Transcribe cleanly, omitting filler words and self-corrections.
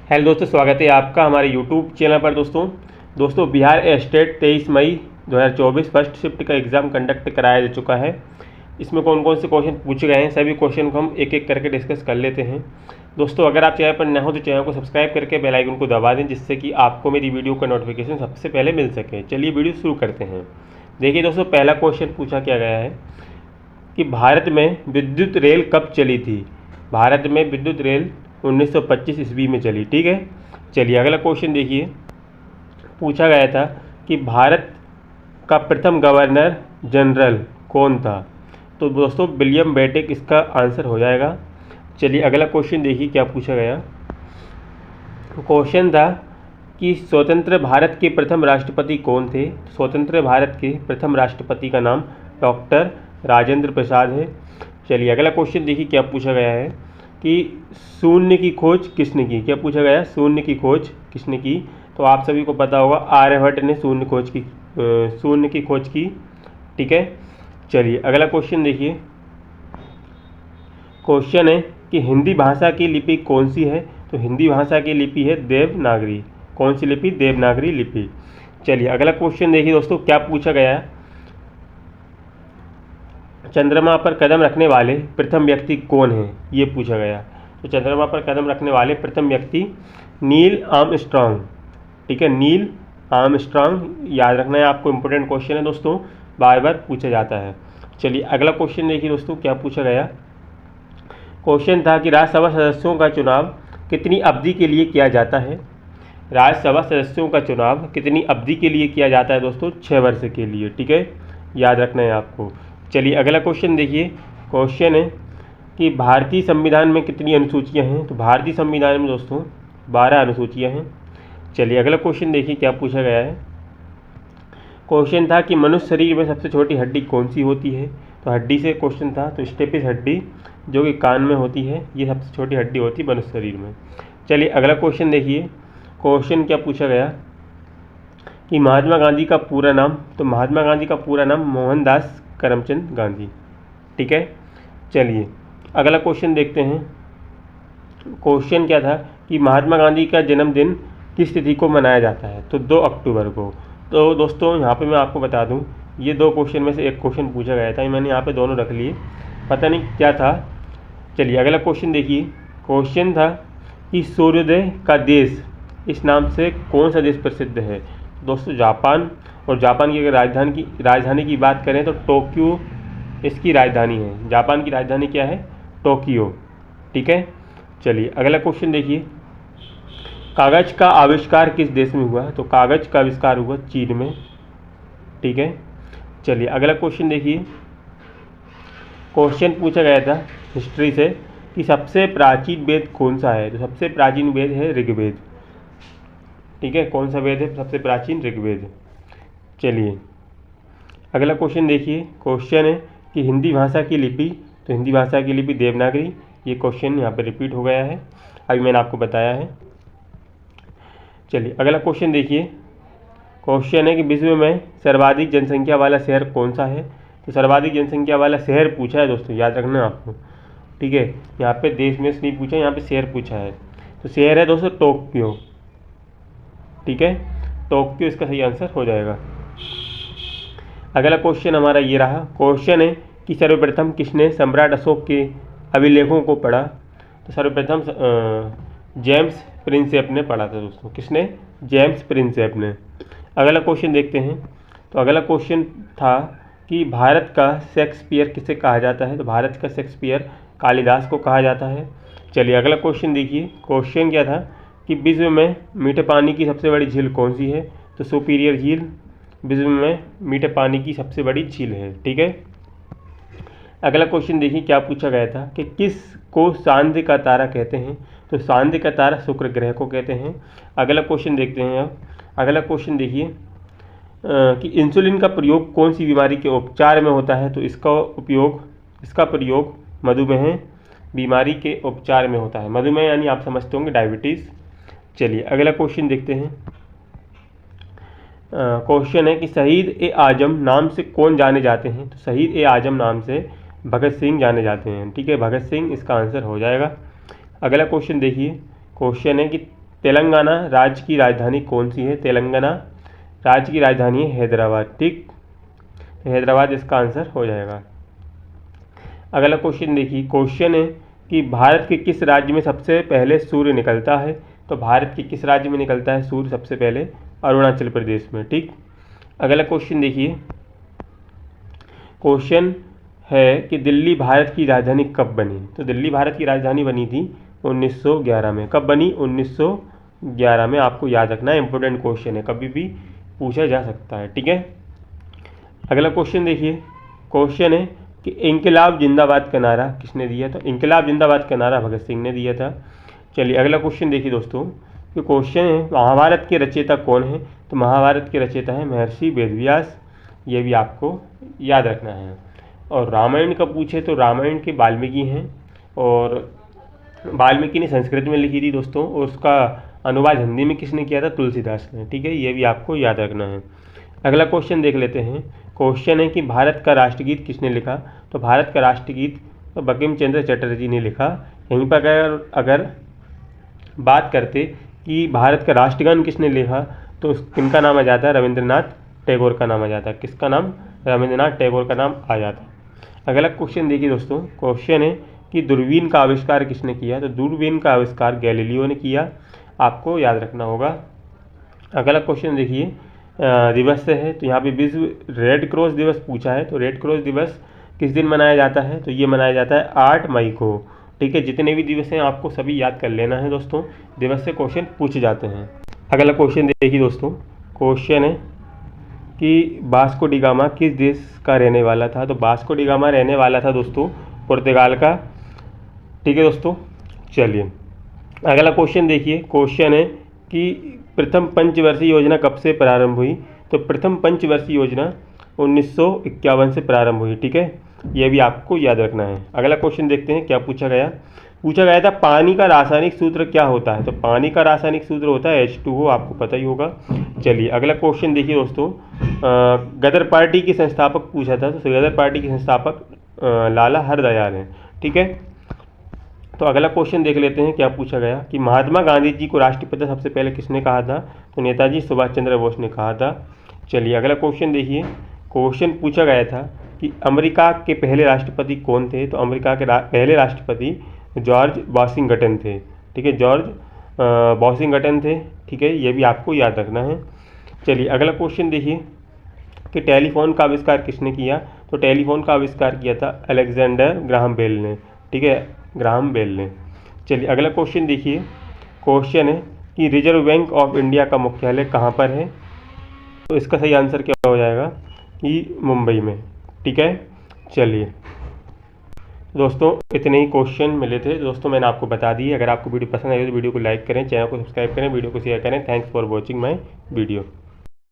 Hello दोस्तों, स्वागत है आपका हमारे यूट्यूब चैनल पर। दोस्तों बिहार स्टेट 23 मई 2024 फर्स्ट शिफ्ट का एग्ज़ाम कंडक्ट कराया जा चुका है। इसमें कौन कौन से क्वेश्चन पूछे गए हैं, सभी क्वेश्चन को हम एक एक करके डिस्कस कर लेते हैं। दोस्तों अगर आप चैनल पर नए हो तो चैनल को सब्सक्राइब करके बेल आइकन को दबा दें, जिससे कि आपको मेरी वीडियो का नोटिफिकेशन सबसे पहले मिल सके। चलिए वीडियो शुरू करते हैं। देखिए दोस्तों, पहला क्वेश्चन पूछा क्या गया है कि भारत में विद्युत रेल कब चली थी। भारत में विद्युत रेल 1925 ईस्वी में चली। ठीक है, चलिए अगला क्वेश्चन देखिए। पूछा गया था कि भारत का प्रथम गवर्नर जनरल कौन था। तो दोस्तों विलियम बेंटिक इसका आंसर हो जाएगा। चलिए अगला क्वेश्चन देखिए क्या पूछा गया। क्वेश्चन था कि स्वतंत्र भारत के प्रथम राष्ट्रपति कौन थे। स्वतंत्र भारत के प्रथम राष्ट्रपति का नाम डॉक्टर राजेंद्र प्रसाद है। चलिए अगला क्वेश्चन देखिए क्या पूछा गया है कि शून्य की खोज किसने की। क्या पूछा गया, शून्य की खोज किसने की। तो आप सभी को पता होगा आर्यभट्ट ने शून्य की खोज की। ठीक है, चलिए अगला क्वेश्चन देखिए। क्वेश्चन है कि हिंदी भाषा की लिपि कौन सी है। तो हिंदी भाषा की लिपि है देवनागरी। कौन सी लिपि, देवनागरी लिपि। चलिए अगला क्वेश्चन देखिए दोस्तों क्या पूछा गया है। चंद्रमा पर कदम रखने वाले प्रथम व्यक्ति कौन है, ये पूछा गया। तो चंद्रमा पर कदम रखने वाले प्रथम व्यक्ति नील आर्मस्ट्रांग। ठीक है, नील आर्मस्ट्रांग याद रखना है आपको, इंपॉर्टेंट क्वेश्चन है दोस्तों, बार बार पूछा जाता है। चलिए अगला क्वेश्चन देखिए दोस्तों क्या पूछा गया। क्वेश्चन था कि राज्यसभा सदस्यों का चुनाव कितनी अवधि के लिए किया जाता है। राज्यसभा सदस्यों का चुनाव कितनी अवधि के लिए किया जाता है दोस्तों, 6 वर्ष के लिए। ठीक है, याद रखना है आपको। चलिए अगला क्वेश्चन देखिए। क्वेश्चन है कि भारतीय संविधान में कितनी अनुसूचियां हैं। तो भारतीय संविधान में दोस्तों 12 अनुसूचियां हैं। चलिए अगला क्वेश्चन देखिए क्या पूछा गया है। क्वेश्चन था कि मनुष्य शरीर में सबसे छोटी हड्डी कौन सी होती है। तो हड्डी से क्वेश्चन था, तो स्टेपिस हड्डी जो कि कान में होती है, ये सबसे छोटी हड्डी होती है मनुष्य शरीर में। चलिए अगला क्वेश्चन देखिए। क्वेश्चन क्या पूछा गया कि महात्मा गांधी का पूरा नाम। तो महात्मा गांधी का पूरा नाम मोहनदास करमचंद गांधी। ठीक है, चलिए अगला क्वेश्चन देखते हैं। क्वेश्चन क्या था कि महात्मा गांधी का जन्मदिन किस तिथि को मनाया जाता है। तो 2 अक्टूबर को। तो दोस्तों यहाँ पे मैं आपको बता दूँ, ये 2 क्वेश्चन में से एक क्वेश्चन पूछा गया था, मैंने यहाँ पे दोनों रख लिए, पता नहीं क्या था। चलिए अगला क्वेश्चन देखिए। क्वेश्चन था कि सूर्योदय का देश इस नाम से कौन सा देश प्रसिद्ध है। दोस्तों जापान। और जापान की अगर राजधानी की बात करें तो टोक्यो इसकी राजधानी है। जापान की राजधानी क्या है, टोक्यो। ठीक है, चलिए अगला क्वेश्चन देखिए। कागज़ का आविष्कार किस देश में हुआ। तो कागज़ का आविष्कार हुआ चीन में। ठीक है, चलिए अगला क्वेश्चन देखिए। क्वेश्चन पूछा गया था हिस्ट्री से कि सबसे प्राचीन वेद कौन सा है। तो सबसे प्राचीन वेद है ऋग्वेद। ठीक है, कौन सा वेद है सबसे प्राचीन, ऋग्वेद। चलिए अगला क्वेश्चन देखिए। क्वेश्चन है कि हिंदी भाषा की लिपि। तो हिंदी भाषा की लिपि देवनागरी। ये क्वेश्चन यहाँ पर रिपीट हो गया है, अभी मैंने आपको बताया है। चलिए अगला क्वेश्चन देखिए। क्वेश्चन है कि विश्व में सर्वाधिक जनसंख्या वाला शहर कौन सा है। तो सर्वाधिक जनसंख्या वाला शहर पूछा है दोस्तों, याद रखना आपको। ठीक है, यहाँ पे देश में नहीं पूछा, यहाँ पे शहर पूछा है। तो शहर है दोस्तों टोक्यो। ठीक है, टोक्यो इसका सही आंसर हो जाएगा। अगला क्वेश्चन हमारा ये रहा। क्वेश्चन है कि सर्वप्रथम किसने सम्राट अशोक के अभिलेखों को पढ़ा। तो सर्वप्रथम जेम्स प्रिंसेप ने पढ़ा था दोस्तों। किसने, जेम्स प्रिंसेप ने। अगला क्वेश्चन देखते हैं। तो अगला क्वेश्चन था कि भारत का शेक्सपियर किसे कहा जाता है। तो भारत का शेक्सपियर कालिदास को कहा जाता है। चलिए अगला क्वेश्चन देखिए। क्वेश्चन क्या था कि विश्व में मीठे पानी की सबसे बड़ी झील कौन सी है। तो सुपीरियर झील विश्व में मीठे पानी की सबसे बड़ी झील है। ठीक है, अगला क्वेश्चन देखिए क्या पूछा गया था कि किस को सांध्य का तारा कहते हैं। तो सांध्य का तारा शुक्र ग्रह को कहते हैं। अगला क्वेश्चन देखते हैं अब। अगला क्वेश्चन देखिए कि इंसुलिन का प्रयोग कौन सी बीमारी के उपचार में होता है। तो इसका प्रयोग मधुमेह बीमारी के उपचार में होता है। मधुमेह यानी आप समझते होंगे डायबिटीज़। चलिए अगला क्वेश्चन देखते हैं। क्वेश्चन है कि शहीद ए आजम नाम से कौन जाने जाते हैं। तो शहीद ए आजम नाम से भगत सिंह जाने जाते हैं। ठीक है, भगत सिंह इसका आंसर हो जाएगा। अगला क्वेश्चन देखिए। क्वेश्चन है कि तेलंगाना राज्य की राजधानी कौन सी है? तेलंगाना राज्य की राजधानी है हैदराबाद। ठीक, हैदराबाद इसका आंसर हो जाएगा। अगला क्वेश्चन देखिए, क्वेश्चन है कि भारत के किस राज्य में सबसे पहले सूर्य निकलता है? तो भारत के किस राज्य में निकलता है सूर्य सबसे पहले? अरुणाचल प्रदेश में। ठीक, अगला क्वेश्चन देखिए, क्वेश्चन है कि दिल्ली भारत की राजधानी कब बनी? तो दिल्ली भारत की राजधानी बनी थी 1911 में। कब बनी? 1911 में। आपको याद रखना है, इंपॉर्टेंट क्वेश्चन है, कभी भी पूछा जा सकता है। ठीक है, अगला क्वेश्चन देखिए, क्वेश्चन है कि इंकलाब जिंदाबाद का नारा किसने दिया? तो इंकलाब जिंदाबाद का नारा भगत सिंह ने दिया था। चलिए अगला क्वेश्चन देखिए दोस्तों, कि क्वेश्चन है महाभारत के रचयिता कौन है? तो महाभारत के रचयिता है महर्षि वेदव्यास। ये भी आपको याद रखना है। और रामायण का पूछे तो रामायण के वाल्मीकि हैं, और वाल्मीकि ने संस्कृत में लिखी थी दोस्तों, और उसका अनुवाद हिंदी में किसने किया था? तुलसीदास ने। ठीक है, ये भी आपको याद रखना है। अगला क्वेश्चन देख लेते हैं, क्वेश्चन है कि भारत का राष्ट्रगीत किसने लिखा? तो भारत का राष्ट्रगीत तो बंकिम चंद्र चटर्जी ने लिखा। यहीं पर अगर बात करते कि भारत का राष्ट्रगान किसने लिखा, तो किनका नाम आ जाता है? रविंद्रनाथ टैगोर का नाम आ जाता है। किसका नाम? रविंद्रनाथ टैगोर का नाम आ जाता है। अगला क्वेश्चन देखिए दोस्तों, क्वेश्चन है कि दूरबीन का आविष्कार किसने किया? तो दूरबीन का आविष्कार गैलीलियो ने किया। आपको याद रखना होगा। अगला क्वेश्चन देखिए, दिवस से है, तो यहाँ पे विश्व रेड क्रॉस दिवस पूछा है। तो रेड क्रॉस दिवस किस दिन मनाया जाता है? तो ये मनाया जाता है 8 मई को। ठीक है, जितने भी दिवस हैं आपको सभी याद कर लेना है दोस्तों, दिवस से क्वेश्चन पूछे जाते हैं। अगला क्वेश्चन देखिए दोस्तों, क्वेश्चन है कि वास्को डी गामा किस देश का रहने वाला था? तो वास्को डी गामा रहने वाला था दोस्तों पुर्तगाल का। ठीक है दोस्तों, चलिए अगला क्वेश्चन देखिए, क्वेश्चन है कि प्रथम पंचवर्षीय योजना कब से प्रारंभ हुई? तो प्रथम पंचवर्षीय योजना 1951 से प्रारंभ हुई। ठीक है, यह भी आपको याद रखना है। अगला क्वेश्चन देखते हैं क्या पूछा गया। पूछा गया था पानी का रासायनिक सूत्र क्या होता है? तो पानी का रासायनिक सूत्र होता है H2O, आपको पता ही होगा। चलिए अगला क्वेश्चन देखिए दोस्तों, गदर पार्टी के संस्थापक पूछा था। तो गदर पार्टी के संस्थापक लाला हरदयाल हैं। ठीक है, तो अगला क्वेश्चन देख लेते हैं क्या पूछा गया कि महात्मा गांधी जी को राष्ट्रपिता सबसे पहले किसने कहा था? तो नेताजी सुभाष चंद्र बोस ने कहा था। चलिए अगला क्वेश्चन देखिए, क्वेश्चन पूछा गया था कि अमेरिका के पहले राष्ट्रपति कौन थे? तो अमेरिका के पहले राष्ट्रपति जॉर्ज वॉशिंगटन थे। ठीक है, जॉर्ज वॉशिंगटन थे। ठीक है, ये भी आपको याद रखना है। चलिए अगला क्वेश्चन देखिए कि टेलीफोन का आविष्कार किसने किया? तो टेलीफोन का आविष्कार किया था अलेक्जेंडर ग्राहम बेल ने। ठीक है, ग्राहम बेल ने। चलिए अगला क्वेश्चन देखिए, क्वेश्चन है कि रिजर्व बैंक ऑफ इंडिया का मुख्यालय कहाँ पर है? तो इसका सही आंसर क्या हो जाएगा कि मुंबई में। ठीक है, चलिए दोस्तों इतने ही क्वेश्चन मिले थे दोस्तों, मैंने आपको बता दी। अगर आपको वीडियो पसंद आई तो वीडियो को लाइक करें, चैनल को सब्सक्राइब करें, वीडियो को शेयर करें। Thanks for watching my video.